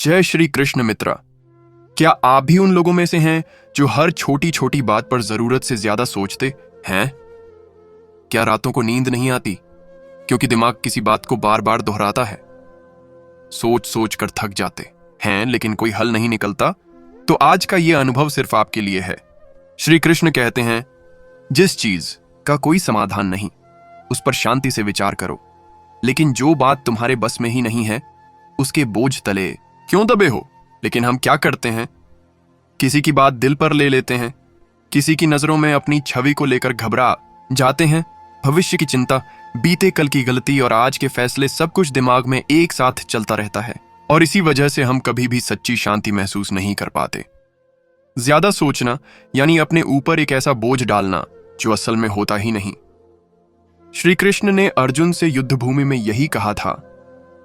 जय श्री कृष्ण मित्रा। क्या आप भी उन लोगों में से हैं जो हर छोटी छोटी बात पर जरूरत से ज्यादा सोचते हैं? क्या रातों को नींद नहीं आती क्योंकि दिमाग किसी बात को बार बार दोहराता है? सोच सोच कर थक जाते हैं लेकिन कोई हल नहीं निकलता? तो आज का यह अनुभव सिर्फ आपके लिए है। श्री कृष्ण कहते हैं, जिस चीज का कोई समाधान नहीं उस पर शांति से विचार करो, लेकिन जो बात तुम्हारे बस में ही नहीं है उसके बोझ तले क्यों दबे हो? लेकिन हम क्या करते हैं? किसी की बात दिल पर ले लेते हैं, किसी की नजरों में अपनी छवि को लेकर घबरा जाते हैं। भविष्य की चिंता, बीते कल की गलती और आज के फैसले, सब कुछ दिमाग में एक साथ चलता रहता है और इसी वजह से हम कभी भी सच्ची शांति महसूस नहीं कर पाते। ज्यादा सोचना यानी अपने ऊपर एक ऐसा बोझ डालना जो असल में होता ही नहीं। श्री कृष्ण ने अर्जुन से युद्ध भूमि में यही कहा था,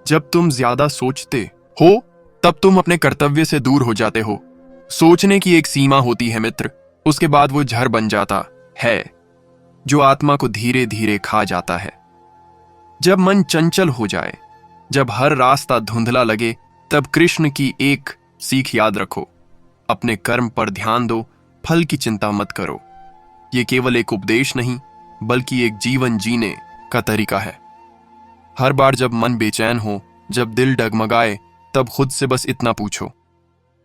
जब तुम ज्यादा सोचते हो तब तुम अपने कर्तव्य से दूर हो जाते हो। सोचने की एक सीमा होती है मित्र, उसके बाद वो जहर बन जाता है जो आत्मा को धीरे धीरे खा जाता है। जब मन चंचल हो जाए, जब हर रास्ता धुंधला लगे, तब कृष्ण की एक सीख याद रखो, अपने कर्म पर ध्यान दो, फल की चिंता मत करो। ये केवल एक उपदेश नहीं बल्कि एक जीवन जीने का तरीका है। हर बार जब मन बेचैन हो, जब दिल डगमगाए, तब खुद से बस इतना पूछो,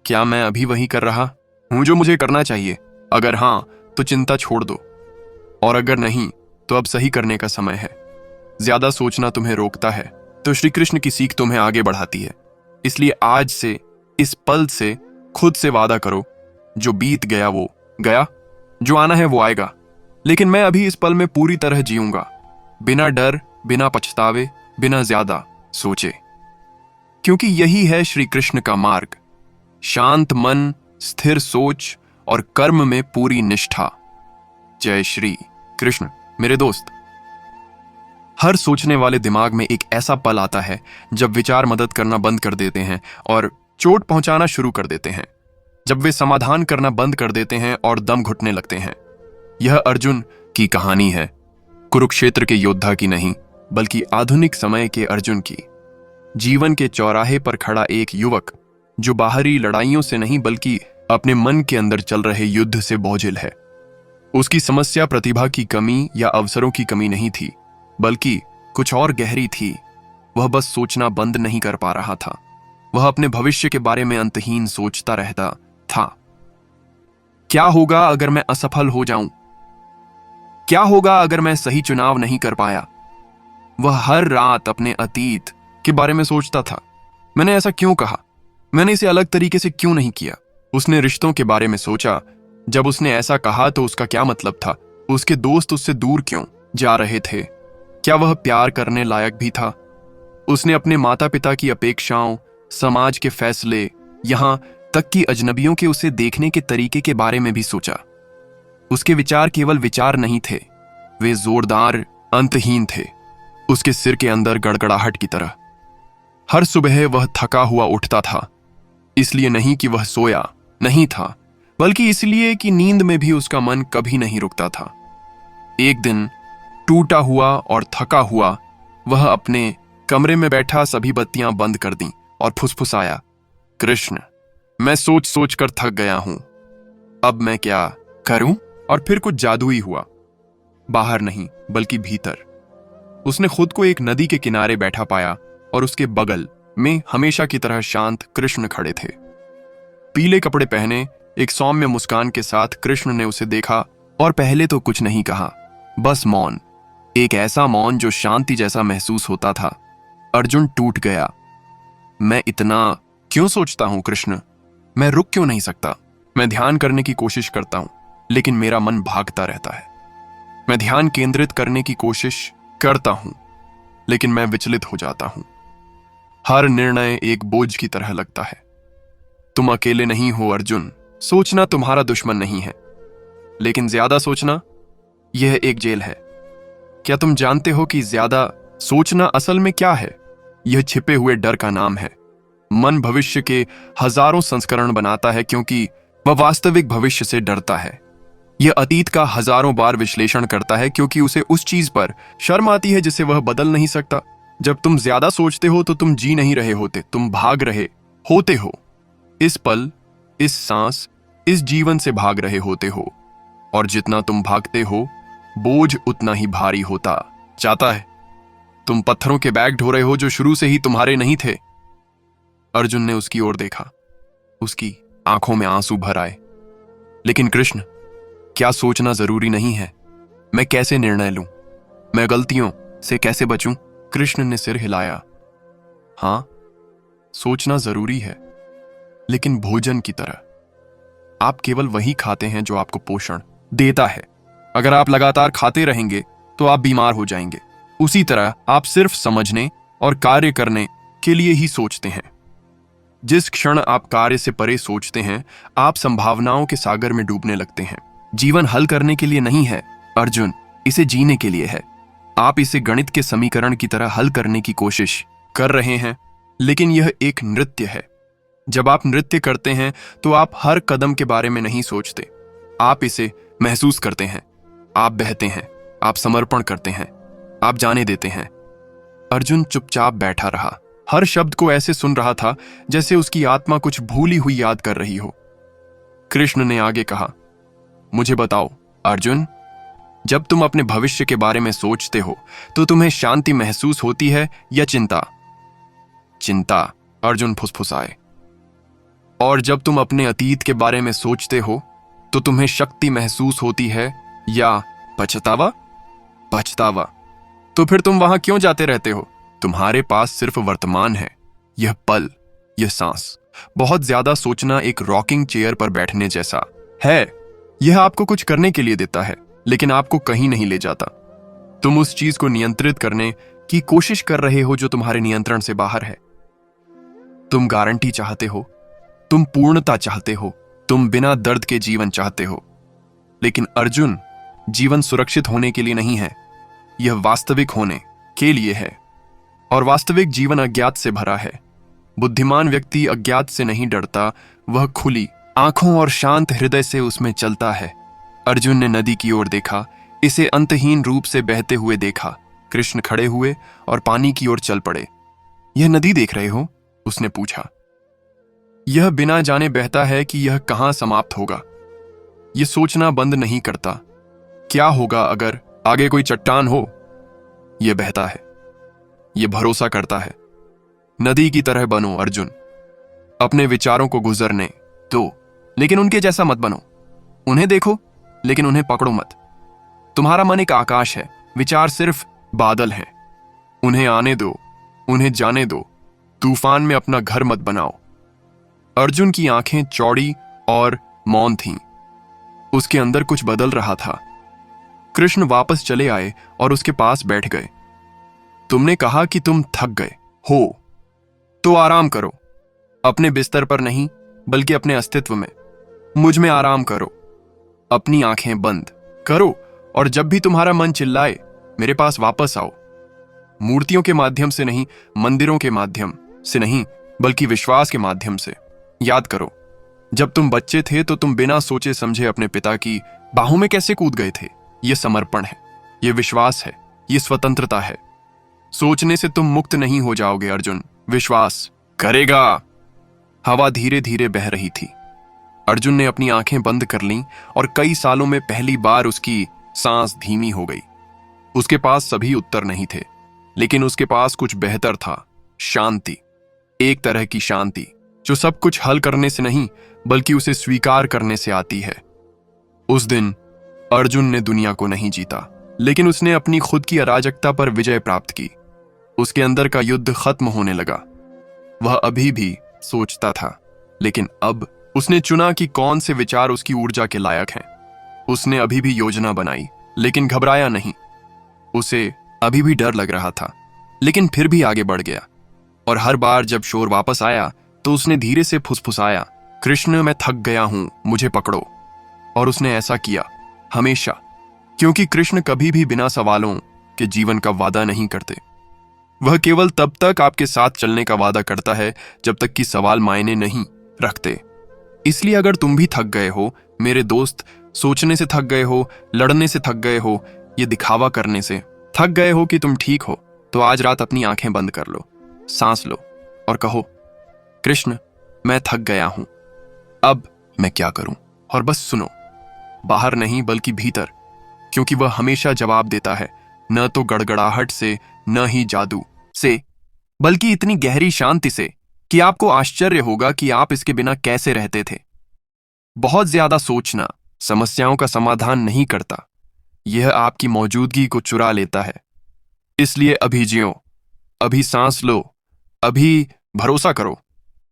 क्या मैं अभी वही कर रहा हूं जो मुझे करना चाहिए? अगर हां तो चिंता छोड़ दो, और अगर नहीं तो अब सही करने का समय है। ज्यादा सोचना तुम्हें रोकता है तो श्री कृष्ण की सीख तुम्हें आगे बढ़ाती है। इसलिए आज से, इस पल से खुद से वादा करो, जो बीत गया वो गया, जो आना है वो आएगा, लेकिन मैं अभी इस पल में पूरी तरह जीऊंगा, बिना डर, बिना पछतावे, बिना ज्यादा सोचे। क्योंकि यही है श्री कृष्ण का मार्ग, शांत मन, स्थिर सोच और कर्म में पूरी निष्ठा। जय श्री कृष्ण। मेरे दोस्त, हर सोचने वाले दिमाग में एक ऐसा पल आता है जब विचार मदद करना बंद कर देते हैं और चोट पहुंचाना शुरू कर देते हैं, जब वे समाधान करना बंद कर देते हैं और दम घुटने लगते हैं। यह अर्जुन की कहानी है, कुरुक्षेत्र के योद्धा की नहीं बल्कि आधुनिक समय के अर्जुन की। जीवन के चौराहे पर खड़ा एक युवक जो बाहरी लड़ाइयों से नहीं बल्कि अपने मन के अंदर चल रहे युद्ध से बोझिल है। उसकी समस्या प्रतिभा की कमी या अवसरों की कमी नहीं थी, बल्कि कुछ और गहरी थी। वह बस सोचना बंद नहीं कर पा रहा था। वह अपने भविष्य के बारे में अंतहीन सोचता रहता था। क्या होगा अगर मैं असफल हो जाऊं? क्या होगा अगर मैं सही चुनाव नहीं कर पाया? वह हर रात अपने अतीत के बारे में सोचता था। मैंने ऐसा क्यों कहा? मैंने इसे अलग तरीके से क्यों नहीं किया? उसने रिश्तों के बारे में सोचा, जब उसने ऐसा कहा तो उसका क्या मतलब था? उसके दोस्त उससे दूर क्यों जा रहे थे? क्या वह प्यार करने लायक भी था? उसने अपने माता पिता की अपेक्षाओं, समाज के फैसले, यहां तक कि अजनबियों के उसे देखने के तरीके के बारे में भी सोचा। उसके विचार केवल विचार नहीं थे, वे जोरदार, अंतहीन थे, उसके सिर के अंदर गड़गड़ाहट की तरह। हर सुबह वह थका हुआ उठता था, इसलिए नहीं कि वह सोया नहीं था, बल्कि इसलिए कि नींद में भी उसका मन कभी नहीं रुकता था। एक दिन टूटा हुआ और थका हुआ वह अपने कमरे में बैठा सभी बत्तियां बंद कर दी और फुसफुसाया, कृष्ण, मैं सोच सोच कर थक गया हूं, अब मैं क्या करूं? और फिर कुछ जादुई हुआ, बाहर नहीं बल्कि भीतर। उसने खुद को एक नदी के किनारे बैठा पाया और उसके बगल में हमेशा की तरह शांत कृष्ण खड़े थे। पीले कपड़े पहने, एक सौम्य मुस्कान के साथ कृष्ण ने उसे देखा और पहले तो कुछ नहीं कहा, बस मौन, एक ऐसा मौन जो शांति जैसा महसूस होता था। अर्जुन टूट गया। मैं इतना क्यों सोचता हूं कृष्ण? मैं रुक क्यों नहीं सकता? मैं ध्यान करने की कोशिश करता हूं लेकिन मेरा मन भागता रहता है। मैं ध्यान केंद्रित करने की कोशिश करता हूं लेकिन मैं विचलित हो जाता हूं। हर निर्णय एक बोझ की तरह लगता है। तुम अकेले नहीं हो अर्जुन, सोचना तुम्हारा दुश्मन नहीं है, लेकिन ज्यादा सोचना, यह एक जेल है। क्या तुम जानते हो कि ज्यादा सोचना असल में क्या है? यह छिपे हुए डर का नाम है। मन भविष्य के हजारों संस्करण बनाता है क्योंकि वह वास्तविक भविष्य से डरता है। यह अतीत का हजारों बार विश्लेषण करता है क्योंकि उसे उस चीज पर शर्म आती है जिसे वह बदल नहीं सकता। जब तुम ज्यादा सोचते हो तो तुम जी नहीं रहे होते, तुम भाग रहे होते हो। इस पल, इस सांस, इस जीवन से भाग रहे होते हो, और जितना तुम भागते हो बोझ उतना ही भारी होता जाता है। तुम पत्थरों के बैग ढो रहे हो जो शुरू से ही तुम्हारे नहीं थे। अर्जुन ने उसकी ओर देखा। उसकी आंखों में आंसू भर आए। लेकिन कृष्ण, क्या सोचना जरूरी नहीं है? मैं कैसे निर्णय लूं? मैं गलतियों से कैसे बचूं? कृष्ण ने सिर हिलाया। हां, सोचना जरूरी है, लेकिन भोजन की तरह। आप केवल वही खाते हैं जो आपको पोषण देता है। अगर आप लगातार खाते रहेंगे तो आप बीमार हो जाएंगे। उसी तरह आप सिर्फ समझने और कार्य करने के लिए ही सोचते हैं। जिस क्षण आप कार्य से परे सोचते हैं, आप संभावनाओं के सागर में डूबने लगते हैं। जीवन हल करने के लिए नहीं है अर्जुन, इसे जीने के लिए है। आप इसे गणित के समीकरण की तरह हल करने की कोशिश कर रहे हैं, लेकिन यह एक नृत्य है। जब आप नृत्य करते हैं तो आप हर कदम के बारे में नहीं सोचते, आप इसे महसूस करते हैं। आप बहते हैं, आप समर्पण करते हैं, आप जाने देते हैं। अर्जुन चुपचाप बैठा रहा, हर शब्द को ऐसे सुन रहा था जैसे उसकी आत्मा कुछ भूली हुई याद कर रही हो। कृष्ण ने आगे कहा, मुझे बताओ अर्जुन, जब तुम अपने भविष्य के बारे में सोचते हो तो तुम्हें शांति महसूस होती है या चिंता? चिंता, अर्जुन फुसफुसाए। और जब तुम अपने अतीत के बारे में सोचते हो तो तुम्हें शक्ति महसूस होती है या पछतावा? पछतावा। तो फिर तुम वहां क्यों जाते रहते हो? तुम्हारे पास सिर्फ वर्तमान है, यह पल, यह सांस। बहुत ज्यादा सोचना एक रॉकिंग चेयर पर बैठने जैसा है। यह आपको कुछ करने के लिए देता है, लेकिन आपको कहीं नहीं ले जाता। तुम उस चीज को नियंत्रित करने की कोशिश कर रहे हो जो तुम्हारे नियंत्रण से बाहर है। तुम गारंटी चाहते हो, तुम पूर्णता चाहते हो, तुम बिना दर्द के जीवन चाहते हो। लेकिन अर्जुन, जीवन सुरक्षित होने के लिए नहीं है, यह वास्तविक होने के लिए है। और वास्तविक जीवन अज्ञात से भरा है। बुद्धिमान व्यक्ति अज्ञात से नहीं डरता, वह खुली आंखों और शांत हृदय से उसमें चलता है। अर्जुन ने नदी की ओर देखा, इसे अंतहीन रूप से बहते हुए देखा। कृष्ण खड़े हुए और पानी की ओर चल पड़े। यह नदी देख रहे हो? उसने पूछा। यह बिना जाने बहता है कि यह कहां समाप्त होगा। यह सोचना बंद नहीं करता, क्या होगा अगर आगे कोई चट्टान हो? यह बहता है, यह भरोसा करता है। नदी की तरह बनो अर्जुन, अपने विचारों को गुजरने दो, लेकिन उनके जैसा मत बनो। उन्हें देखो, लेकिन उन्हें पकड़ो मत। तुम्हारा मन एक आकाश है, विचार सिर्फ बादल हैं। उन्हें आने दो, उन्हें जाने दो। तूफान में अपना घर मत बनाओ। अर्जुन की आंखें चौड़ी और मौन थीं। उसके अंदर कुछ बदल रहा था। कृष्ण वापस चले आए और उसके पास बैठ गए। तुमने कहा कि तुम थक गए हो, तो आराम करो। अपने बिस्तर पर नहीं, बल्कि अपने अस्तित्व में, मुझ में आराम करो। अपनी आंखें बंद करो और जब भी तुम्हारा मन चिल्लाए, मेरे पास वापस आओ। मूर्तियों के माध्यम से नहीं, मंदिरों के माध्यम से नहीं, बल्कि विश्वास के माध्यम से। याद करो, जब तुम बच्चे थे तो तुम बिना सोचे समझे अपने पिता की बाहों में कैसे कूद गए थे। यह समर्पण है, यह विश्वास है, यह स्वतंत्रता है। सोचने से तुम मुक्त नहीं हो जाओगे अर्जुन, विश्वास करेगा। हवा धीरे धीरे बह रही थी। अर्जुन ने अपनी आंखें बंद कर लीं और कई सालों में पहली बार उसकी सांस धीमी हो गई। उसके पास सभी उत्तर नहीं थे, लेकिन उसके पास कुछ बेहतर था, शांति। एक तरह की शांति जो सब कुछ हल करने से नहीं, बल्कि उसे स्वीकार करने से आती है। उस दिन अर्जुन ने दुनिया को नहीं जीता, लेकिन उसने अपनी खुद की अराजकता पर विजय प्राप्त की। उसके अंदर का युद्ध खत्म होने लगा। वह अभी भी सोचता था, लेकिन अब उसने चुना कि कौन से विचार उसकी ऊर्जा के लायक हैं। उसने अभी भी योजना बनाई, लेकिन घबराया नहीं। उसे अभी भी डर लग रहा था, लेकिन फिर भी आगे बढ़ गया। और हर बार जब शोर वापस आया तो उसने धीरे से फुसफुसाया, कृष्ण, मैं थक गया हूं, मुझे पकड़ो। और उसने ऐसा किया हमेशा, क्योंकि कृष्ण कभी भी बिना सवालों के जीवन का वादा नहीं करते। वह केवल तब तक आपके साथ चलने का वादा करता है जब तक कि सवाल मायने नहीं रखते। इसलिए अगर तुम भी थक गए हो मेरे दोस्त, सोचने से थक गए हो, लड़ने से थक गए हो, ये दिखावा करने से थक गए हो कि तुम ठीक हो, तो आज रात अपनी आंखें बंद कर लो, सांस लो और कहो, कृष्ण, मैं थक गया हूं। अब मैं क्या करूं? और बस सुनो, बाहर नहीं बल्कि भीतर, क्योंकि वह हमेशा जवाब देता है, न तो गड़गड़ाहट से, न ही जादू से, बल्कि इतनी गहरी शांति से कि आपको आश्चर्य होगा कि आप इसके बिना कैसे रहते थे। बहुत ज्यादा सोचना समस्याओं का समाधान नहीं करता, यह आपकी मौजूदगी को चुरा लेता है। इसलिए अभी जियो, अभी सांस लो, अभी भरोसा करो।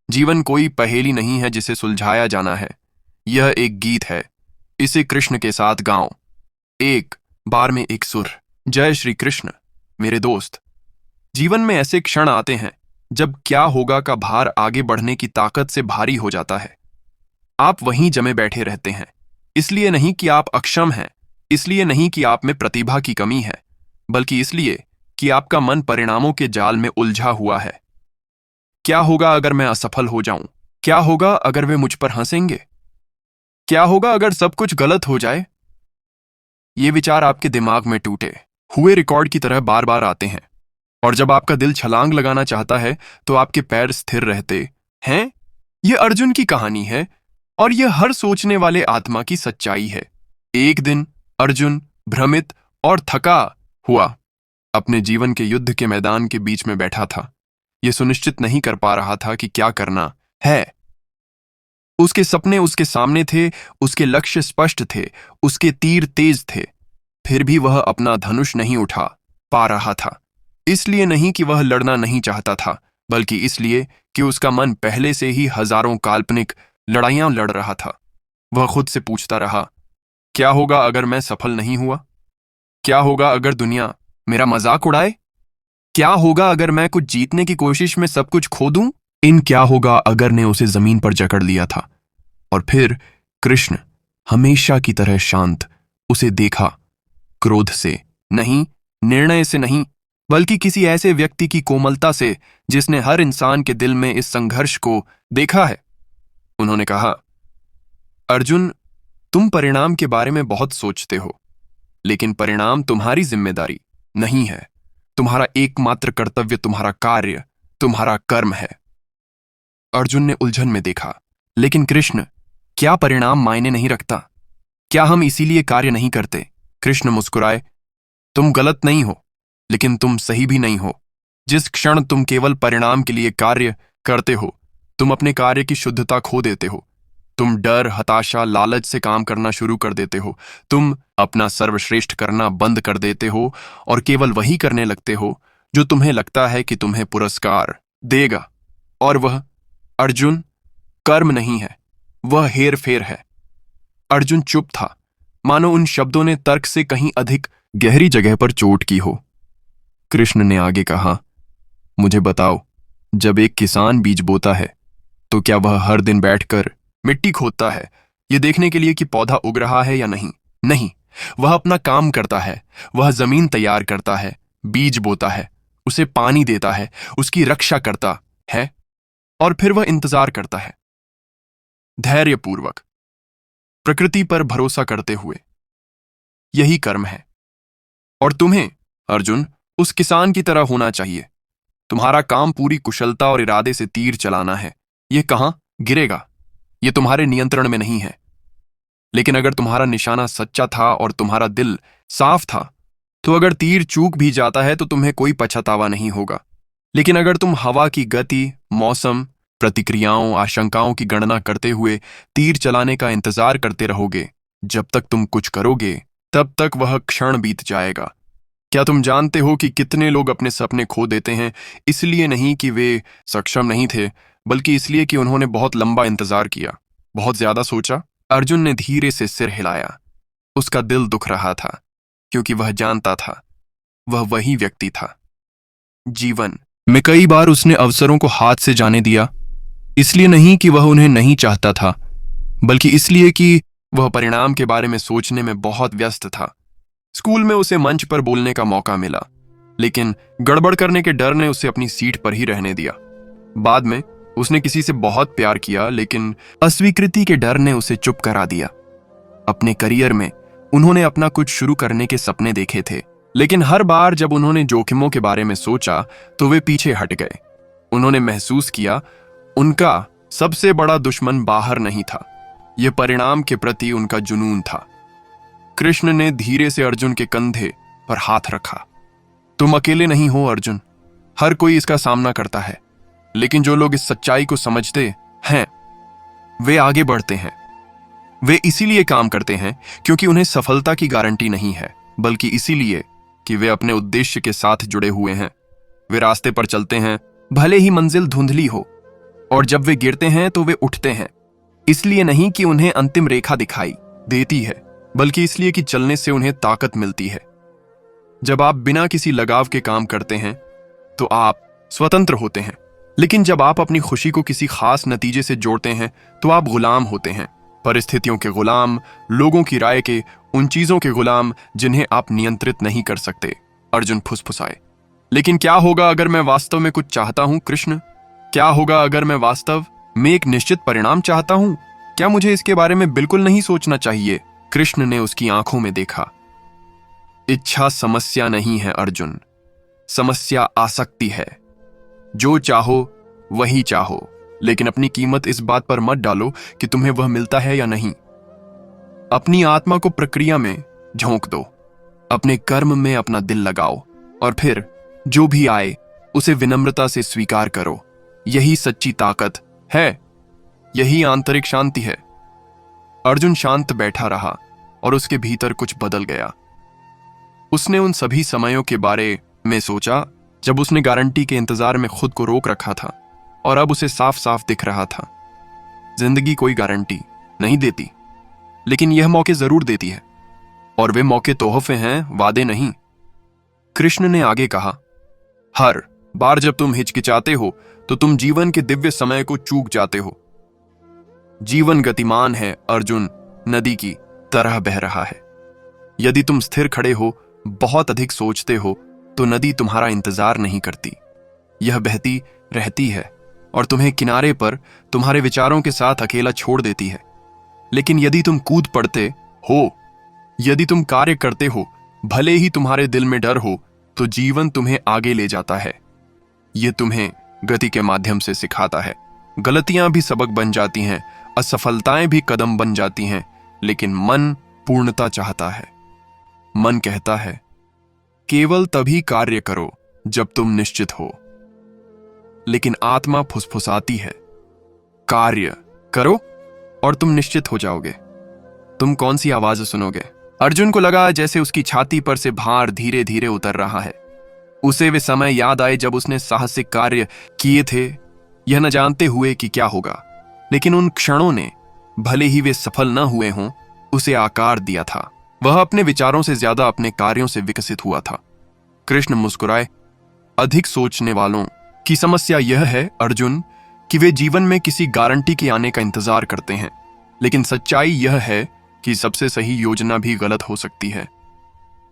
जीवन कोई पहेली नहीं है जिसे सुलझाया जाना है, यह एक गीत है, इसे कृष्ण के साथ गाओ, एक बार में एक सुर। जय श्री कृष्ण। मेरे दोस्त, जीवन में ऐसे क्षण आते हैं जब क्या होगा का भार आगे बढ़ने की ताकत से भारी हो जाता है। आप वहीं जमे बैठे रहते हैं, इसलिए नहीं कि आप अक्षम हैं, इसलिए नहीं कि आप में प्रतिभा की कमी है, बल्कि इसलिए कि आपका मन परिणामों के जाल में उलझा हुआ है। क्या होगा अगर मैं असफल हो जाऊं? क्या होगा अगर वे मुझ पर हंसेंगे? क्या होगा अगर सब कुछ गलत हो जाए? ये विचार आपके दिमाग में टूटे हुए रिकॉर्ड की तरह बार बार आते हैं, और जब आपका दिल छलांग लगाना चाहता है तो आपके पैर स्थिर रहते हैं। यह अर्जुन की कहानी है, और यह हर सोचने वाले आत्मा की सच्चाई है। एक दिन अर्जुन भ्रमित और थका हुआ अपने जीवन के युद्ध के मैदान के बीच में बैठा था। यह सुनिश्चित नहीं कर पा रहा था कि क्या करना है। उसके सपने उसके सामने थे, उसके लक्ष्य स्पष्ट थे, उसके तीर तेज थे, फिर भी वह अपना धनुष नहीं उठा पा रहा था। इसलिए नहीं कि वह लड़ना नहीं चाहता था, बल्कि इसलिए कि उसका मन पहले से ही हजारों काल्पनिक लड़ाइयां लड़ रहा था। वह खुद से पूछता रहा, क्या होगा अगर मैं सफल नहीं हुआ? क्या होगा अगर दुनिया मेरा मजाक उड़ाए? क्या होगा अगर मैं कुछ जीतने की कोशिश में सब कुछ खो दूं? इन क्या होगा अगर ने उसे जमीन पर जकड़ लिया था। और फिर कृष्ण, हमेशा की तरह शांत, उसे देखा, क्रोध से नहीं, निर्णय से नहीं, बल्कि किसी ऐसे व्यक्ति की कोमलता से जिसने हर इंसान के दिल में इस संघर्ष को देखा है। उन्होंने कहा, अर्जुन, तुम परिणाम के बारे में बहुत सोचते हो, लेकिन परिणाम तुम्हारी जिम्मेदारी नहीं है। तुम्हारा एकमात्र कर्तव्य तुम्हारा कार्य, तुम्हारा कर्म है। अर्जुन ने उलझन में देखा, लेकिन कृष्ण, क्या परिणाम मायने नहीं रखता? क्या हम इसीलिए कार्य नहीं करते? कृष्ण मुस्कुराए, तुम गलत नहीं हो, लेकिन तुम सही भी नहीं हो। जिस क्षण तुम केवल परिणाम के लिए कार्य करते हो, तुम अपने कार्य की शुद्धता खो देते हो। तुम डर, हताशा, लालच से काम करना शुरू कर देते हो। तुम अपना सर्वश्रेष्ठ करना बंद कर देते हो और केवल वही करने लगते हो जो तुम्हें लगता है कि तुम्हें पुरस्कार देगा। और वह, अर्जुन, कर्म नहीं है, वह हेर फेर है। अर्जुन चुप था, मानो उन शब्दों ने तर्क से कहीं अधिक गहरी जगह पर चोट की हो। कृष्ण ने आगे कहा, मुझे बताओ, जब एक किसान बीज बोता है तो क्या वह हर दिन बैठकर मिट्टी खोदता है ये देखने के लिए कि पौधा उग रहा है या नहीं? नहीं, वह अपना काम करता है। वह जमीन तैयार करता है, बीज बोता है, उसे पानी देता है, उसकी रक्षा करता है, और फिर वह इंतजार करता है, धैर्यपूर्वक, प्रकृति पर भरोसा करते हुए। यही कर्म है। और तुम्हें, अर्जुन, उस किसान की तरह होना चाहिए। तुम्हारा काम पूरी कुशलता और इरादे से तीर चलाना है। यह कहां गिरेगा, यह तुम्हारे नियंत्रण में नहीं है। लेकिन अगर तुम्हारा निशाना सच्चा था और तुम्हारा दिल साफ था, तो अगर तीर चूक भी जाता है तो तुम्हें कोई पछतावा नहीं होगा। लेकिन अगर तुम हवा की गति, मौसम, प्रतिक्रियाओं, आशंकाओं की गणना करते हुए तीर चलाने का इंतजार करते रहोगे, जब तक तुम कुछ करोगे, तब तक वह क्षण बीत जाएगा। क्या तुम जानते हो कि कितने लोग अपने सपने खो देते हैं, इसलिए नहीं कि वे सक्षम नहीं थे, बल्कि इसलिए कि उन्होंने बहुत लंबा इंतजार किया, बहुत ज्यादा सोचा? अर्जुन ने धीरे से सिर हिलाया। उसका दिल दुख रहा था, क्योंकि वह जानता था वह वही व्यक्ति था। जीवन में कई बार उसने अवसरों को हाथ से जाने दिया, इसलिए नहीं कि वह उन्हें नहीं चाहता था, बल्कि इसलिए कि वह परिणाम के बारे में सोचने में बहुत व्यस्त था। स्कूल में उसे मंच पर बोलने का मौका मिला, लेकिन गड़बड़ करने के डर ने उसे अपनी सीट पर ही रहने दिया। बाद में उसने किसी से बहुत प्यार किया, लेकिन अस्वीकृति के डर ने उसे चुप करा दिया। अपने करियर में उन्होंने अपना कुछ शुरू करने के सपने देखे थे, लेकिन हर बार जब उन्होंने जोखिमों के बारे में सोचा तो वे पीछे हट गए। उन्होंने महसूस किया उनका सबसे बड़ा दुश्मन बाहर नहीं था, यह परिणाम के प्रति उनका जुनून था। कृष्ण ने धीरे से अर्जुन के कंधे पर हाथ रखा। तुम अकेले नहीं हो अर्जुन, हर कोई इसका सामना करता है, लेकिन जो लोग इस सच्चाई को समझते हैं वे आगे बढ़ते हैं। वे इसीलिए काम करते हैं क्योंकि उन्हें सफलता की गारंटी नहीं है, बल्कि इसीलिए कि वे अपने उद्देश्य के साथ जुड़े हुए हैं। वे रास्ते पर चलते हैं, भले ही मंजिल धुंधली हो, और जब वे गिरते हैं तो वे उठते हैं, इसलिए नहीं कि उन्हें अंतिम रेखा दिखाई देती है, बल्कि इसलिए कि चलने से उन्हें ताकत मिलती है। जब आप बिना किसी लगाव के काम करते हैं तो आप स्वतंत्र होते हैं, लेकिन जब आप अपनी खुशी को किसी खास नतीजे से जोड़ते हैं तो आप गुलाम होते हैं। परिस्थितियों के गुलाम, लोगों की राय के, उन चीजों के गुलाम जिन्हें आप नियंत्रित नहीं कर सकते। अर्जुन फुसफुसाए, लेकिन क्या होगा अगर मैं वास्तव में कुछ चाहता हूं कृष्ण? क्या होगा अगर मैं वास्तव में एक निश्चित परिणाम चाहता हूं? क्या मुझे इसके बारे में बिल्कुल नहीं सोचना चाहिए? कृष्ण ने उसकी आंखों में देखा। इच्छा समस्या नहीं है अर्जुन, समस्या आसक्ति है। जो चाहो वही चाहो, लेकिन अपनी कीमत इस बात पर मत डालो कि तुम्हें वह मिलता है या नहीं। अपनी आत्मा को प्रक्रिया में झोंक दो, अपने कर्म में अपना दिल लगाओ, और फिर जो भी आए उसे विनम्रता से स्वीकार करो। यही सच्ची ताकत है, यही आंतरिक शांति है। अर्जुन शांत बैठा रहा और उसके भीतर कुछ बदल गया। उसने उन सभी समयों के बारे में सोचा जब उसने गारंटी के इंतजार में खुद को रोक रखा था, और अब उसे साफ साफ दिख रहा था, जिंदगी कोई गारंटी नहीं देती, लेकिन यह मौके जरूर देती है, और वे मौके तोहफे हैं, वादे नहीं। कृष्ण ने आगे कहा, हर बार जब तुम हिचकिचाते हो तो तुम जीवन के दिव्य समय को चूक जाते हो। जीवन गतिमान है अर्जुन, नदी की तरह बह रहा है। यदि तुम स्थिर खड़े हो, बहुत अधिक सोचते हो, तो नदी तुम्हारा इंतजार नहीं करती, यह बहती रहती है और तुम्हें किनारे पर तुम्हारे विचारों के साथ अकेला छोड़ देती है। लेकिन यदि तुम कूद पड़ते हो, यदि तुम कार्य करते हो, भले ही तुम्हारे दिल में डर हो, तो जीवन तुम्हें आगे ले जाता है। यह तुम्हें गति के माध्यम से सिखाता है। गलतियां भी सबक बन जाती हैं, असफलताएं भी कदम बन जाती हैं, लेकिन मन पूर्णता चाहता है। मन कहता है, केवल तभी कार्य करो जब तुम निश्चित हो, लेकिन आत्मा फुसफुसाती है, कार्य करो और तुम निश्चित हो जाओगे। तुम कौन सी आवाज सुनोगे? अर्जुन को लगा जैसे उसकी छाती पर से भार धीरे धीरे उतर रहा है। उसे वे समय याद आए जब उसने साहसिक कार्य किए थे, यह न जानते हुए कि क्या होगा, लेकिन उन क्षणों ने, भले ही वे सफल न हुए हों, उसे आकार दिया था। वह अपने विचारों से ज्यादा अपने कार्यों से विकसित हुआ था। कृष्ण मुस्कुराए, अधिक सोचने वालों की समस्या यह है अर्जुन कि वे जीवन में किसी गारंटी के आने का इंतजार करते हैं, लेकिन सच्चाई यह है कि सबसे सही योजना भी गलत हो सकती है,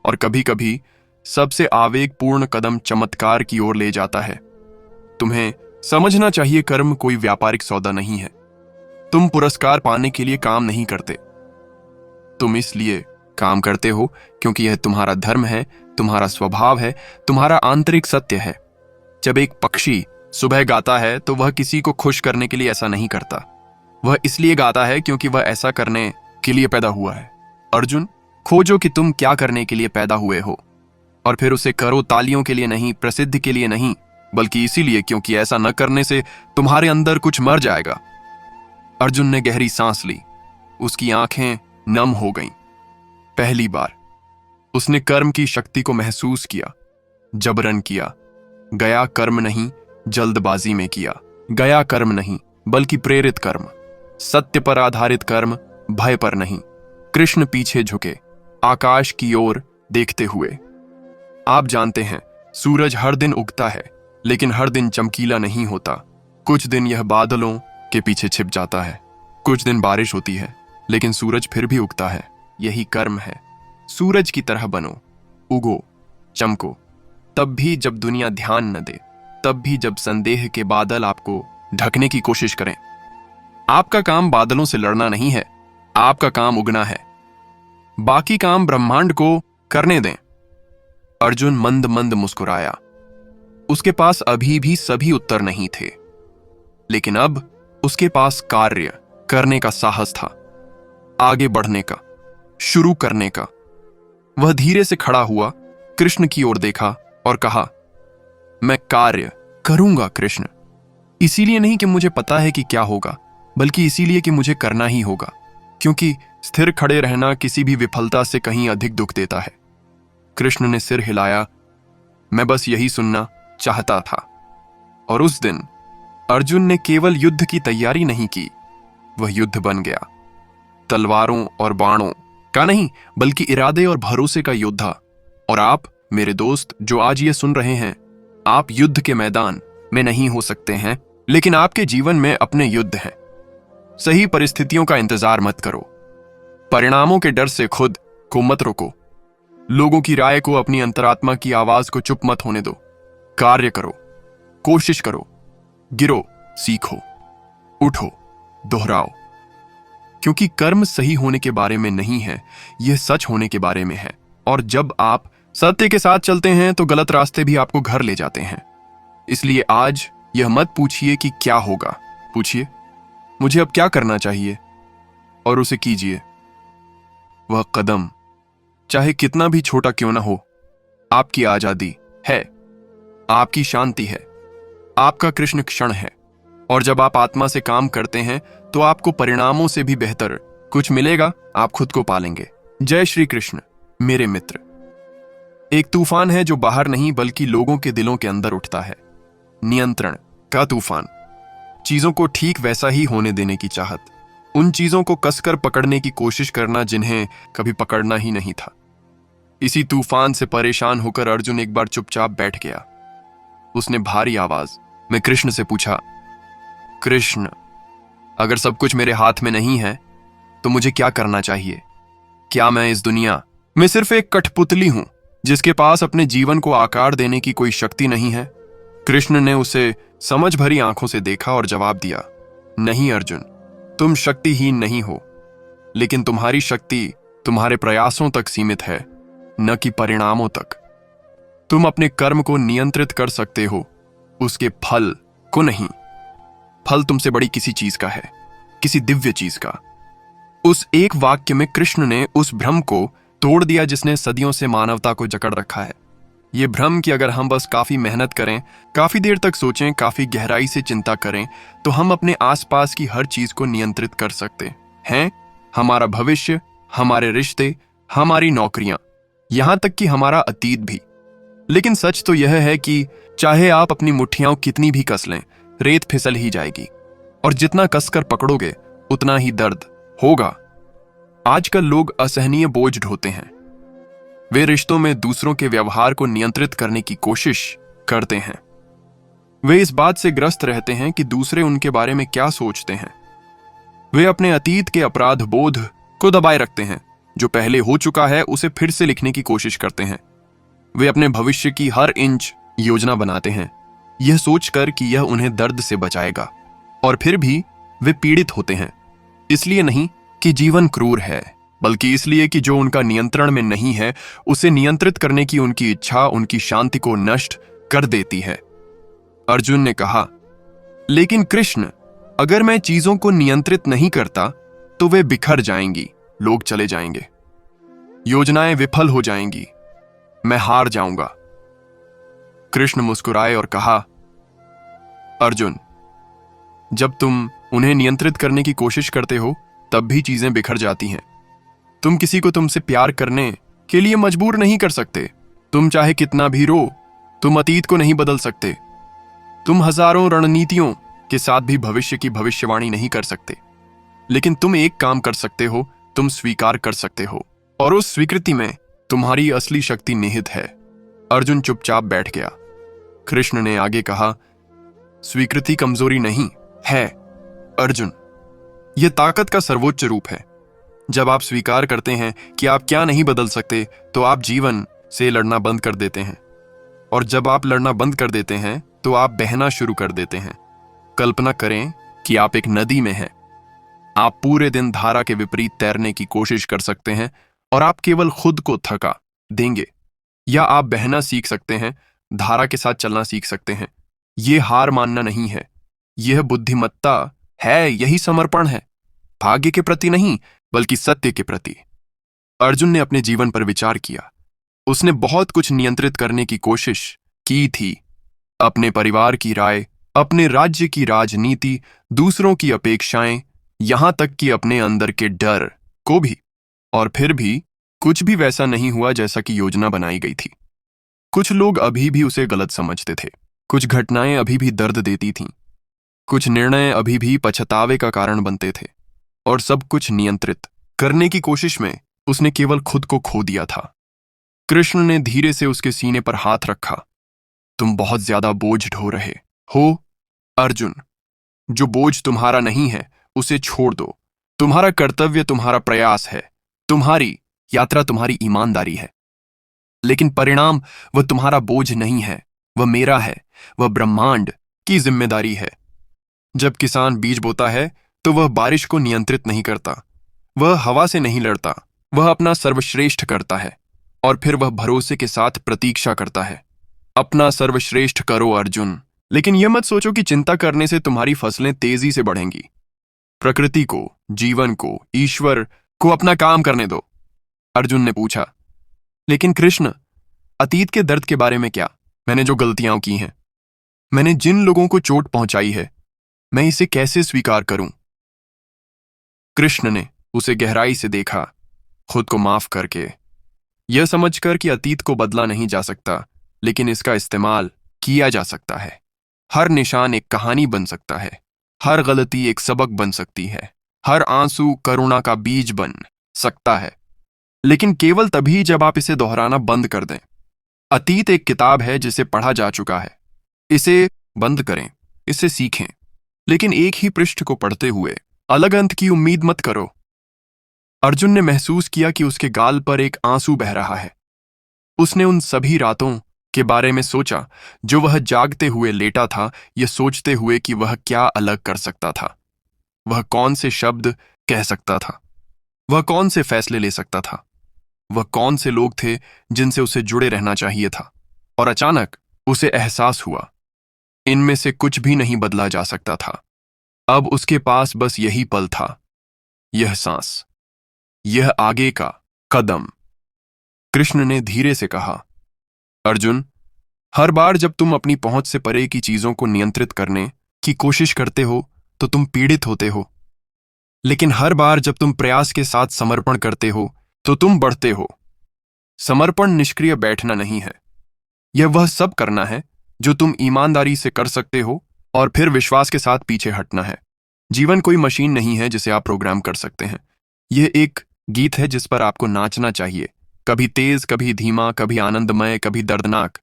और कभी कभी सबसे आवेगपूर्ण कदम चमत्कार की ओर ले जाता है। तुम्हें समझना चाहिए, कर्म कोई व्यापारिक सौदा नहीं है। तुम पुरस्कार पाने के लिए काम नहीं करते, तुम इसलिए काम करते हो क्योंकि यह तुम्हारा धर्म है, तुम्हारा स्वभाव है, तुम्हारा आंतरिक सत्य है। जब एक पक्षी सुबह गाता है तो वह किसी को खुश करने के लिए ऐसा नहीं करता, वह इसलिए गाता है क्योंकि वह ऐसा करने के लिए पैदा हुआ है। अर्जुन, खोजो कि तुम क्या करने के लिए पैदा हुए हो, और फिर उसे करो तालियों के लिए नहीं, प्रसिद्धि के लिए नहीं, बल्कि इसीलिए क्योंकि ऐसा न करने से तुम्हारे अंदर कुछ मर जाएगा। अर्जुन ने गहरी सांस ली, उसकी आंखें नम हो गईं। पहली बार उसने कर्म की शक्ति को महसूस किया, जबरन किया गया कर्म नहीं, जल्दबाजी में किया गया कर्म नहीं, बल्कि प्रेरित कर्म, सत्य पर आधारित कर्म, भय पर नहीं। कृष्ण पीछे झुके, आकाश की ओर देखते हुए। आप जानते हैं, सूरज हर दिन उगता है, लेकिन हर दिन चमकीला नहीं होता। कुछ दिन यह बादलों के पीछे छिप जाता है, कुछ दिन बारिश होती है, लेकिन सूरज फिर भी उगता है। यही कर्म है। सूरज की तरह बनो, उगो, चमको, तब भी जब दुनिया ध्यान न दे, तब भी जब संदेह के बादल आपको ढकने की कोशिश करें। आपका काम बादलों से लड़ना नहीं है, आपका काम उगना है। बाकी काम ब्रह्मांड को करने दें। अर्जुन मंद मंद मुस्कुराया। उसके पास अभी भी सभी उत्तर नहीं थे, लेकिन अब उसके पास कार्य करने का साहस था, आगे बढ़ने का, शुरू करने का। वह धीरे से खड़ा हुआ, कृष्ण की ओर देखा और कहा, मैं कार्य करूंगा कृष्ण। इसीलिए नहीं कि मुझे पता है कि क्या होगा, बल्कि इसीलिए कि मुझे करना ही होगा, क्योंकि स्थिर खड़े रहना किसी भी विफलता से कहीं अधिक दुख देता है। कृष्ण ने सिर हिलाया, मैं बस यही सुनना चाहता था। और उस दिन अर्जुन ने केवल युद्ध की तैयारी नहीं की, वह युद्ध बन गया। तलवारों और बाणों का नहीं, बल्कि इरादे और भरोसे का योद्धा। और आप मेरे दोस्त जो आज ये सुन रहे हैं, आप युद्ध के मैदान में नहीं हो सकते हैं, लेकिन आपके जीवन में अपने युद्ध हैं। सही परिस्थितियों का इंतजार मत करो, परिणामों के डर से खुद को मत रोको, लोगों की राय को, अपनी अंतरात्मा की आवाज को चुप मत होने दो। कार्य करो, कोशिश करो, गिरो, सीखो, उठो, दोहराओ, क्योंकि कर्म सही होने के बारे में नहीं है, यह सच होने के बारे में है। और जब आप सत्य के साथ चलते हैं तो गलत रास्ते भी आपको घर ले जाते हैं। इसलिए आज यह मत पूछिए कि क्या होगा, पूछिए मुझे अब क्या करना चाहिए, और उसे कीजिए। वह कदम चाहे कितना भी छोटा क्यों ना हो, आपकी आजादी है, आपकी शांति है, आपका कृष्ण क्षण है। और जब आप आत्मा से काम करते हैं तो आपको परिणामों से भी बेहतर कुछ मिलेगा, आप खुद को पालेंगे। जय श्री कृष्ण मेरे मित्र। एक तूफान है जो बाहर नहीं बल्कि लोगों के दिलों के अंदर उठता है। नियंत्रण का तूफान, चीजों को ठीक वैसा ही होने देने की चाहत, उन चीजों को कसकर पकड़ने की कोशिश करना जिन्हें कभी पकड़ना ही नहीं था। इसी तूफान से परेशान होकर अर्जुन एक बार चुपचाप बैठ गया। उसने भारी आवाज में कृष्ण से पूछा, कृष्ण, अगर सब कुछ मेरे हाथ में नहीं है तो मुझे क्या करना चाहिए? क्या मैं इस दुनिया में सिर्फ एक कठपुतली हूं जिसके पास अपने जीवन को आकार देने की कोई शक्ति नहीं है? कृष्ण ने उसे समझ भरी आंखों से देखा और जवाब दिया, नहीं अर्जुन, तुम शक्तिहीन नहीं हो, लेकिन तुम्हारी शक्ति तुम्हारे प्रयासों तक सीमित है, न कि परिणामों तक। तुम अपने कर्म को नियंत्रित कर सकते हो, उसके फल को नहीं। फल तुमसे बड़ी किसी चीज का है, किसी दिव्य चीज का। उस एक वाक्य में कृष्ण ने उस भ्रम को तोड़ दिया जिसने सदियों से मानवता को जकड़ रखा है। ये भ्रम कि अगर हम बस काफी मेहनत करें, काफी देर तक सोचें, काफी गहराई से चिंता करें तो हम अपने आसपास की हर चीज को नियंत्रित कर सकते हैं। हमारा भविष्य, हमारे रिश्ते, हमारी नौकरियां, यहां तक कि हमारा अतीत भी। लेकिन सच तो यह है कि चाहे आप अपनी मुट्ठियां कितनी भी कस लें, रेत फिसल ही जाएगी, और जितना कसकर पकड़ोगे उतना ही दर्द होगा। आजकल लोग असहनीय बोझ ढोते हैं। वे रिश्तों में दूसरों के व्यवहार को नियंत्रित करने की कोशिश करते हैं। वे इस बात से ग्रस्त रहते हैं कि दूसरे उनके बारे में क्या सोचते हैं। वे अपने अतीत के अपराध बोध को दबाए रखते हैं, जो पहले हो चुका है उसे फिर से लिखने की कोशिश करते हैं। वे अपने भविष्य की हर इंच योजना बनाते हैं, यह सोचकर कि यह उन्हें दर्द से बचाएगा, और फिर भी वे पीड़ित होते हैं। इसलिए नहीं कि जीवन क्रूर है, बल्कि इसलिए कि जो उनका नियंत्रण में नहीं है उसे नियंत्रित करने की उनकी इच्छा उनकी शांति को नष्ट कर देती है। अर्जुन ने कहा, लेकिन कृष्ण, अगर मैं चीजों को नियंत्रित नहीं करता तो वे बिखर जाएंगी, लोग चले जाएंगे, योजनाएं विफल हो जाएंगी, मैं हार जाऊंगा। कृष्ण मुस्कुराए और कहा, अर्जुन, जब तुम उन्हें नियंत्रित करने की कोशिश करते हो तब भी चीजें बिखर जाती हैं। तुम किसी को तुमसे प्यार करने के लिए मजबूर नहीं कर सकते। तुम चाहे कितना भी रो, तुम अतीत को नहीं बदल सकते। तुम हजारों रणनीतियों के साथ भी भविष्य की भविष्यवाणी नहीं कर सकते। लेकिन तुम एक काम कर सकते हो, तुम स्वीकार कर सकते हो, और उस स्वीकृति में तुम्हारी असली शक्ति निहित है। अर्जुन चुपचाप बैठ गया। कृष्ण ने आगे कहा, स्वीकृति कमजोरी नहीं है अर्जुन, यह ताकत का सर्वोच्च रूप है। जब आप स्वीकार करते हैं कि आप क्या नहीं बदल सकते तो आप जीवन से लड़ना बंद कर देते हैं, और जब आप लड़ना बंद कर देते हैं तो आप बहना शुरू कर देते हैं। कल्पना करें कि आप एक नदी में हैं। आप पूरे दिन धारा के विपरीत तैरने की कोशिश कर सकते हैं और आप केवल खुद को थका देंगे, या आप बहना सीख सकते हैं, धारा के साथ चलना सीख सकते हैं। यह हार मानना नहीं है, यह बुद्धिमत्ता है, यही समर्पण है, भाग्य के प्रति नहीं बल्कि सत्य के प्रति। अर्जुन ने अपने जीवन पर विचार किया। उसने बहुत कुछ नियंत्रित करने की कोशिश की थी, अपने परिवार की राय, अपने राज्य की राजनीति, दूसरों की अपेक्षाएं, यहां तक कि अपने अंदर के डर को भी। और फिर भी कुछ भी वैसा नहीं हुआ जैसा कि योजना बनाई गई थी। कुछ लोग अभी भी उसे गलत समझते थे, कुछ घटनाएं अभी भी दर्द देती थीं, कुछ निर्णय अभी भी पछतावे का कारण बनते थे, और सब कुछ नियंत्रित करने की कोशिश में उसने केवल खुद को खो दिया था। कृष्ण ने धीरे से उसके सीने पर हाथ रखा। तुम बहुत ज्यादा बोझ ढो रहे हो अर्जुन। जो बोझ तुम्हारा नहीं है उसे छोड़ दो। तुम्हारा कर्तव्य तुम्हारा प्रयास है, तुम्हारी यात्रा तुम्हारी ईमानदारी है। लेकिन परिणाम वह तुम्हारा बोझ नहीं है, वह मेरा है, वह ब्रह्मांड की जिम्मेदारी है। जब किसान बीज बोता है तो वह बारिश को नियंत्रित नहीं करता, वह हवा से नहीं लड़ता, वह अपना सर्वश्रेष्ठ करता है और फिर वह भरोसे के साथ प्रतीक्षा करता है। अपना सर्वश्रेष्ठ करो अर्जुन, लेकिन यह मत सोचो कि चिंता करने से तुम्हारी फसलें तेजी से बढ़ेंगी। प्रकृति को, जीवन को, ईश्वर को अपना काम करने दो। अर्जुन ने पूछा, लेकिन कृष्ण, अतीत के दर्द के बारे में क्या? मैंने जो गलतियां की हैं, मैंने जिन लोगों को चोट पहुंचाई है, मैं इसे कैसे स्वीकार करूं? कृष्ण ने उसे गहराई से देखा, खुद को माफ करके, यह समझकर कि अतीत को बदला नहीं जा सकता, लेकिन इसका इस्तेमाल किया जा सकता है। हर निशान एक कहानी बन सकता है, हर गलती एक सबक बन सकती है, हर आंसू करुणा का बीज बन सकता है, लेकिन केवल तभी जब आप इसे दोहराना बंद कर दें। अतीत एक किताब है जिसे पढ़ा जा चुका है, इसे बंद करें, इसे सीखें, लेकिन एक ही पृष्ठ को पढ़ते हुए अलग अंत की उम्मीद मत करो। अर्जुन ने महसूस किया कि उसके गाल पर एक आंसू बह रहा है। उसने उन सभी रातों के बारे में सोचा जो वह जागते हुए लेटा था, यह सोचते हुए कि वह क्या अलग कर सकता था, वह कौन से शब्द कह सकता था, वह कौन से फैसले ले सकता था, वह कौन से लोग थे जिनसे उसे जुड़े रहना चाहिए था। और अचानक उसे एहसास हुआ, इनमें से कुछ भी नहीं बदला जा सकता था। अब उसके पास बस यही पल था, यह सांस, यह आगे का कदम। कृष्ण ने धीरे से कहा, अर्जुन, हर बार जब तुम अपनी पहुंच से परे की चीजों को नियंत्रित करने की कोशिश करते हो तो तुम पीड़ित होते हो, लेकिन हर बार जब तुम प्रयास के साथ समर्पण करते हो तो तुम बढ़ते हो। समर्पण निष्क्रिय बैठना नहीं है, यह वह सब करना है जो तुम ईमानदारी से कर सकते हो और फिर विश्वास के साथ पीछे हटना है। जीवन कोई मशीन नहीं है जिसे आप प्रोग्राम कर सकते हैं, यह एक गीत है जिस पर आपको नाचना चाहिए, कभी तेज, कभी धीमा, कभी आनंदमय, कभी दर्दनाक।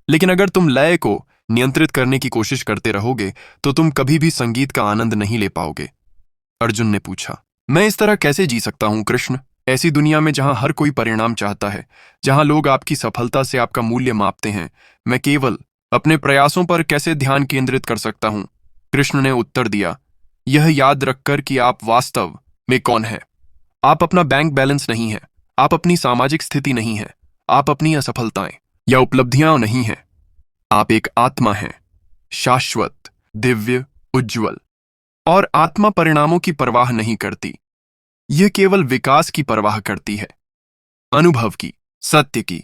लेकिन अगर तुम लय को नियंत्रित करने की कोशिश करते रहोगे तो तुम कभी भी संगीत का आनंद नहीं ले पाओगे। अर्जुन ने पूछा, मैं इस तरह कैसे जी सकता हूं कृष्ण? ऐसी दुनिया में जहां हर कोई परिणाम चाहता है, जहां लोग आपकी सफलता से आपका मूल्य मापते हैं, मैं केवल अपने प्रयासों पर कैसे ध्यान केंद्रित कर सकता हूं? कृष्ण ने उत्तर दिया, यह याद रखकर कि आप वास्तव में कौन हैं। आप अपना बैंक बैलेंस नहीं है, आप अपनी सामाजिक स्थिति नहीं है, आप अपनी असफलताएं या उपलब्धियां नहीं हैं। आप एक आत्मा हैं, शाश्वत, दिव्य, उज्ज्वल। और आत्मा परिणामों की परवाह नहीं करती, यह केवल विकास की परवाह करती है, अनुभव की, सत्य की।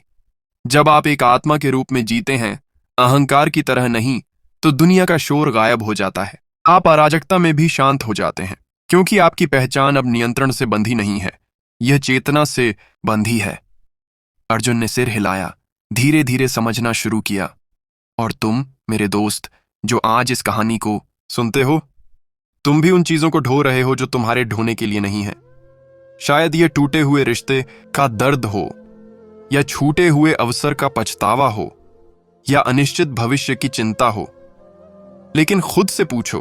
जब आप एक आत्मा के रूप में जीते हैं, अहंकार की तरह नहीं, तो दुनिया का शोर गायब हो जाता है। आप अराजकता में भी शांत हो जाते हैं, क्योंकि आपकी पहचान अब नियंत्रण से बंधी नहीं है, यह चेतना से बंधी है। अर्जुन ने सिर हिलाया, धीरे धीरे समझना शुरू किया। और तुम, मेरे दोस्त, जो आज इस कहानी को सुनते हो, तुम भी उन चीजों को ढो रहे हो जो तुम्हारे ढोने के लिए नहीं है। शायद यह टूटे हुए रिश्ते का दर्द हो, या छूटे हुए अवसर का पछतावा हो, या अनिश्चित भविष्य की चिंता हो। लेकिन खुद से पूछो,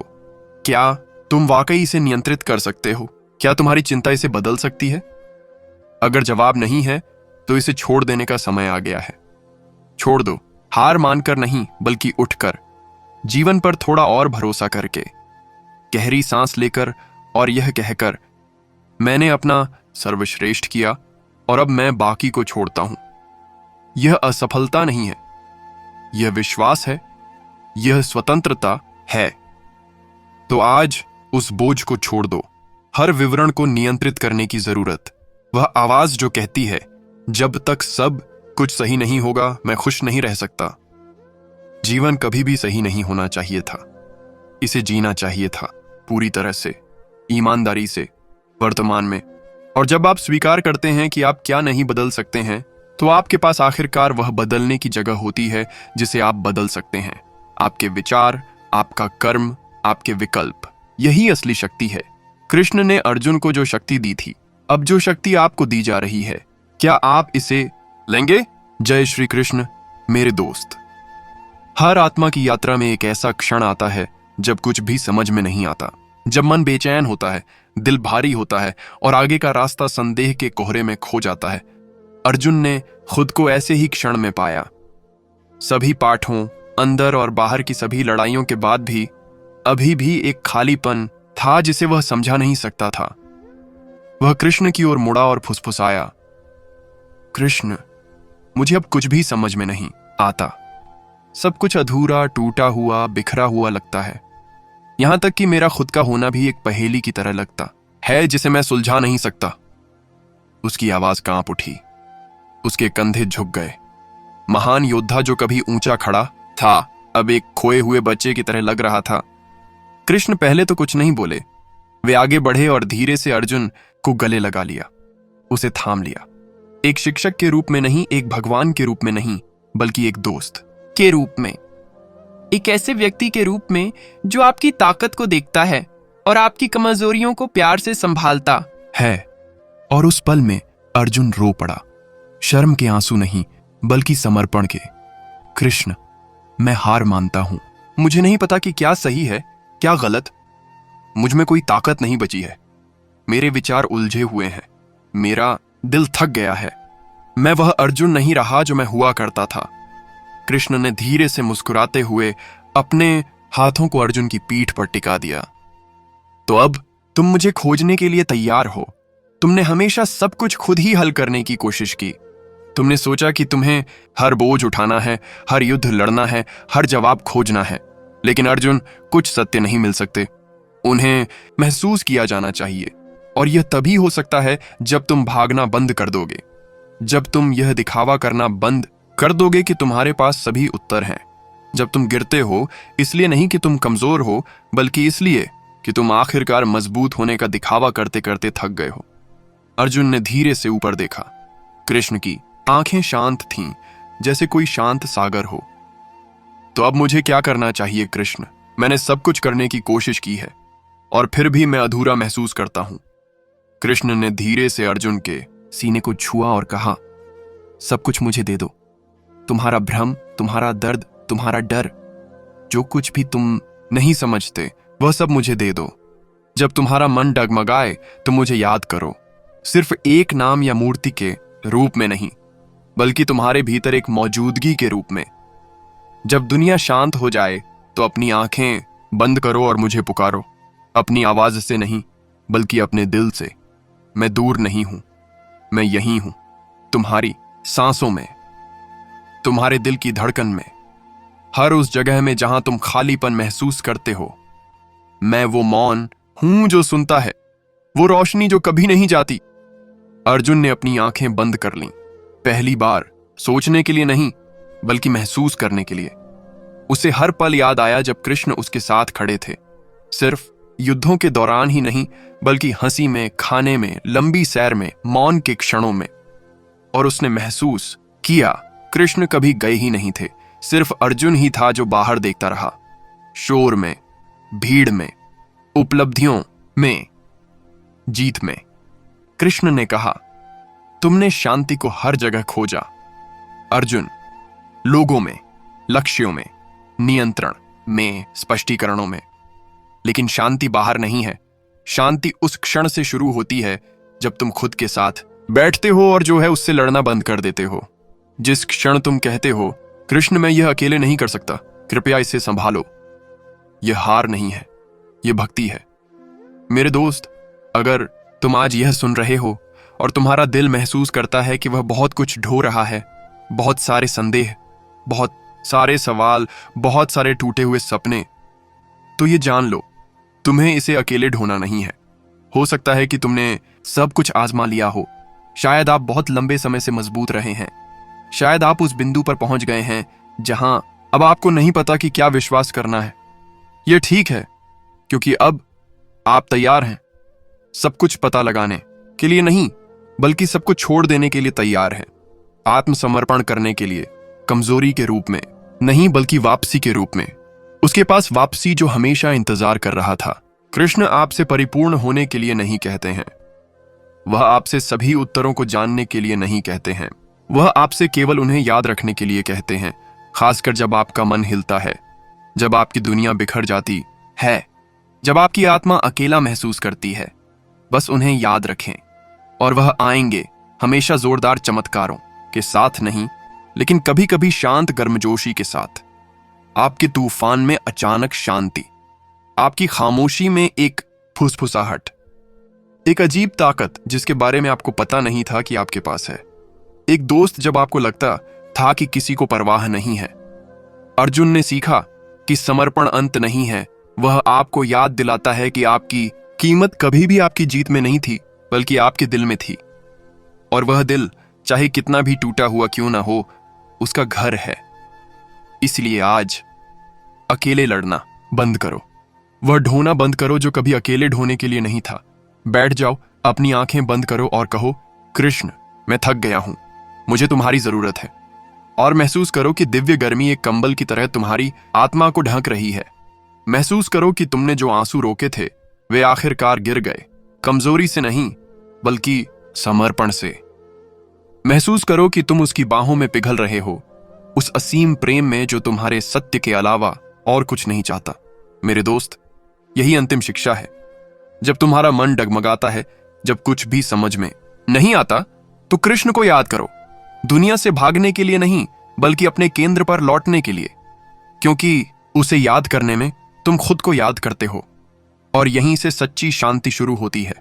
क्या तुम वाकई इसे नियंत्रित कर सकते हो? क्या तुम्हारी चिंता इसे बदल सकती है? अगर जवाब नहीं है तो इसे छोड़ देने का समय आ गया है। छोड़ दो, हार मानकर नहीं बल्कि उठकर, जीवन पर थोड़ा और भरोसा करके, गहरी सांस लेकर और यह कहकर, मैंने अपना सर्वश्रेष्ठ किया और अब मैं बाकी को छोड़ता हूं। यह असफलता नहीं है, यह विश्वास है, यह स्वतंत्रता है। तो आज उस बोझ को छोड़ दो, हर विवरण को नियंत्रित करने की जरूरत। वह आवाज जो कहती है, जब तक सब कुछ सही नहीं होगा मैं खुश नहीं रह सकता। जीवन कभी भी सही नहीं होना चाहिए था। इसे जीना चाहिए था पूरी तरह से, ईमानदारी से, वर्तमान में। और जब आप स्वीकार करते हैं कि आप क्या नहीं बदल सकते हैं, तो आपके पास आखिरकार वह बदलने की जगह होती है जिसे आप बदल सकते हैं। आपके विचार, आपका कर्म, आपके विकल्प, यही असली शक्ति है। कृष्ण ने अर्जुन को जो शक्ति दी थी, अब जो शक्ति आपको दी जा रही है, क्या आप इसे लेंगे? जय श्री कृष्ण मेरे दोस्त। हर आत्मा की यात्रा में एक ऐसा क्षण आता है जब कुछ भी समझ में नहीं आता, जब मन बेचैन होता है, दिल भारी होता है और आगे का रास्ता संदेह के कोहरे में खो जाता है। अर्जुन ने खुद को ऐसे ही क्षण में पाया। सभी पाठों, अंदर और बाहर की सभी लड़ाइयों के बाद भी अभी भी एक खालीपन था जिसे वह समझा नहीं सकता था। वह कृष्ण की ओर मुड़ा और फुसफुसाया, कृष्ण, मुझे अब कुछ भी समझ में नहीं आता। सब कुछ अधूरा, टूटा हुआ, बिखरा हुआ लगता है। यहां तक कि मेरा खुद का होना भी एक पहेली की तरह लगता है जिसे मैं सुलझा नहीं सकता। उसकी आवाज कांप उठी, उसके कंधे झुक गए। महान योद्धा जो कभी ऊंचा खड़ा था, अब एक खोए हुए बच्चे की तरह लग रहा था। कृष्ण पहले तो कुछ नहीं बोले। वे आगे बढ़े और धीरे से अर्जुन को गले लगा लिया, उसे थाम लिया। एक शिक्षक के रूप में नहीं, एक भगवान के रूप में नहीं, बल्कि एक दोस्त के रूप में। एक ऐसे व्यक्ति के रूप में जो आपकी ताकत को देखता है और आपकी कमजोरियों को प्यार से संभालता है। और उस पल में अर्जुन रो पड़ा, शर्म के आंसू नहीं, बल्कि समर्पण के। कृष्ण, मैं हार मानता हूं। मुझे नहीं पता कि क्या सही है, क्या गलत। मुझ में कोई ताकत नहीं बची है। मेरे विचार उलझे हुए हैं, मेरा दिल थक गया है। मैं वह अर्जुन नहीं रहा जो मैं हुआ करता था। कृष्ण ने धीरे से मुस्कुराते हुए अपने हाथों को अर्जुन की पीठ पर टिका दिया। तो अब तुम मुझे खोजने के लिए तैयार हो। तुमने हमेशा सब कुछ खुद ही हल करने की कोशिश की। तुमने सोचा कि तुम्हें हर बोझ उठाना है, हर युद्ध लड़ना है, हर जवाब खोजना है। लेकिन अर्जुन, कुछ सत्य नहीं मिल सकते। उन्हें महसूस किया जाना चाहिए। और यह तभी हो सकता है जब तुम भागना बंद कर दोगे, जब तुम यह दिखावा करना बंद कर दोगे कि तुम्हारे पास सभी उत्तर हैं। जब तुम गिरते हो, इसलिए नहीं कि तुम कमजोर हो, बल्कि इसलिए कि तुम आखिरकार मजबूत होने का दिखावा करते करते थक गए हो। अर्जुन ने धीरे से ऊपर देखा। कृष्ण की आंखें शांत थीं, जैसे कोई शांत सागर हो। तो अब मुझे क्या करना चाहिए कृष्ण? मैंने सब कुछ करने की कोशिश की है और फिर भी मैं अधूरा महसूस करता हूं। कृष्ण ने धीरे से अर्जुन के सीने को छुआ और कहा, सब कुछ मुझे दे दो। तुम्हारा भ्रम, तुम्हारा दर्द, तुम्हारा डर, जो कुछ भी तुम नहीं समझते, वह सब मुझे दे दो। जब तुम्हारा मन डगमगाए तो मुझे याद करो, सिर्फ एक नाम या मूर्ति के रूप में नहीं, बल्कि तुम्हारे भीतर एक मौजूदगी के रूप में। जब दुनिया शांत हो जाए तो अपनी आंखें बंद करो और मुझे पुकारो, अपनी आवाज से नहीं, बल्कि अपने दिल से। मैं दूर नहीं हूं, मैं यहीं हूं, तुम्हारी सांसों में, तुम्हारे दिल की धड़कन में, हर उस जगह में जहां तुम खालीपन महसूस करते हो। मैं वो मौन हूं जो सुनता है, वो रोशनी जो कभी नहीं जाती। अर्जुन ने अपनी आंखें बंद कर लीं, पहली बार, सोचने के लिए नहीं, बल्कि महसूस करने के लिए। उसे हर पल याद आया जब कृष्ण उसके साथ खड़े थे, सिर्फ युद्धों के दौरान ही नहीं, बल्कि हंसी में, खाने में, लंबी सैर में, मौन के क्षणों में। और उसने महसूस किया, कृष्ण कभी गए ही नहीं थे, सिर्फ अर्जुन ही था जो बाहर देखता रहा, शोर में, भीड़ में, उपलब्धियों में, जीत में। कृष्ण ने कहा, तुमने शांति को हर जगह खोजा अर्जुन, लोगों में, लक्ष्यों में, नियंत्रण में, स्पष्टीकरणों में। लेकिन शांति बाहर नहीं है। शांति उस क्षण से शुरू होती है जब तुम खुद के साथ बैठते हो और जो है उससे लड़ना बंद कर देते हो। जिस क्षण तुम कहते हो, कृष्ण मैं यह अकेले नहीं कर सकता, कृपया इसे संभालो, यह हार नहीं है, यह भक्ति है। मेरे दोस्त, अगर तुम आज यह सुन रहे हो और तुम्हारा दिल महसूस करता है कि वह बहुत कुछ ढो रहा है, बहुत सारे संदेह, बहुत सारे सवाल, बहुत सारे टूटे हुए सपने, तो ये जान लो, तुम्हें इसे अकेले ढोना नहीं है। हो सकता है कि तुमने सब कुछ आजमा लिया हो, शायद आप बहुत लंबे समय से मजबूत रहे हैं, शायद आप उस बिंदु पर पहुंच गए हैं जहां अब आपको नहीं पता कि क्या विश्वास करना है। यह ठीक है, क्योंकि अब आप तैयार हैं। सब कुछ पता लगाने के लिए नहीं, बल्कि सब कुछ छोड़ देने के लिए तैयार हैं। आत्मसमर्पण करने के लिए, कमजोरी के रूप में नहीं, बल्कि वापसी के रूप में। उसके पास वापसी जो हमेशा इंतजार कर रहा था। कृष्ण आपसे परिपूर्ण होने के लिए नहीं कहते हैं, वह आपसे सभी उत्तरों को जानने के लिए नहीं कहते हैं। वह आपसे केवल उन्हें याद रखने के लिए कहते हैं, खासकर जब आपका मन हिलता है, जब आपकी दुनिया बिखर जाती है, जब आपकी आत्मा अकेला महसूस करती है। बस उन्हें याद रखें, और वह आएंगे, हमेशा जोरदार चमत्कारों के साथ नहीं, लेकिन कभी कभी शांत गर्मजोशी के साथ। आपके तूफान में अचानक शांति, आपकी खामोशी में एक फुसफुसाहट, एक अजीब ताकत जिसके बारे में आपको पता नहीं था कि आपके पास है। एक दोस्त जब आपको लगता था कि किसी को परवाह नहीं है। अर्जुन ने सीखा कि समर्पण अंत नहीं है। वह आपको याद दिलाता है कि आपकी कीमत कभी भी आपकी जीत में नहीं थी, बल्कि आपके दिल में थी। और वह दिल, चाहे कितना भी टूटा हुआ क्यों ना हो, उसका घर है। इसलिए आज अकेले लड़ना बंद करो, वह ढोना बंद करो जो कभी अकेले ढोने के लिए नहीं था। बैठ जाओ, अपनी आंखें बंद करो और कहो, कृष्ण, मैं थक गया हूं, मुझे तुम्हारी जरूरत है। और महसूस करो कि दिव्य गर्मी एक कंबल की तरह तुम्हारी आत्मा को ढक रही है। महसूस करो कि तुमने जो आंसू रोके थे वे आखिरकार गिर गए, कमजोरी से नहीं, बल्कि समर्पण से। महसूस करो कि तुम उसकी बाहों में पिघल रहे हो, उस असीम प्रेम में जो तुम्हारे सत्य के अलावा और कुछ नहीं चाहता। मेरे दोस्त, यही अंतिम शिक्षा है। जब तुम्हारा मन डगमगाता है, जब कुछ भी समझ में नहीं आता, तो कृष्ण को याद करो। दुनिया से भागने के लिए नहीं, बल्कि अपने केंद्र पर लौटने के लिए, क्योंकि उसे याद करने में तुम खुद को याद करते हो, और यहीं से सच्ची शांति शुरू होती है।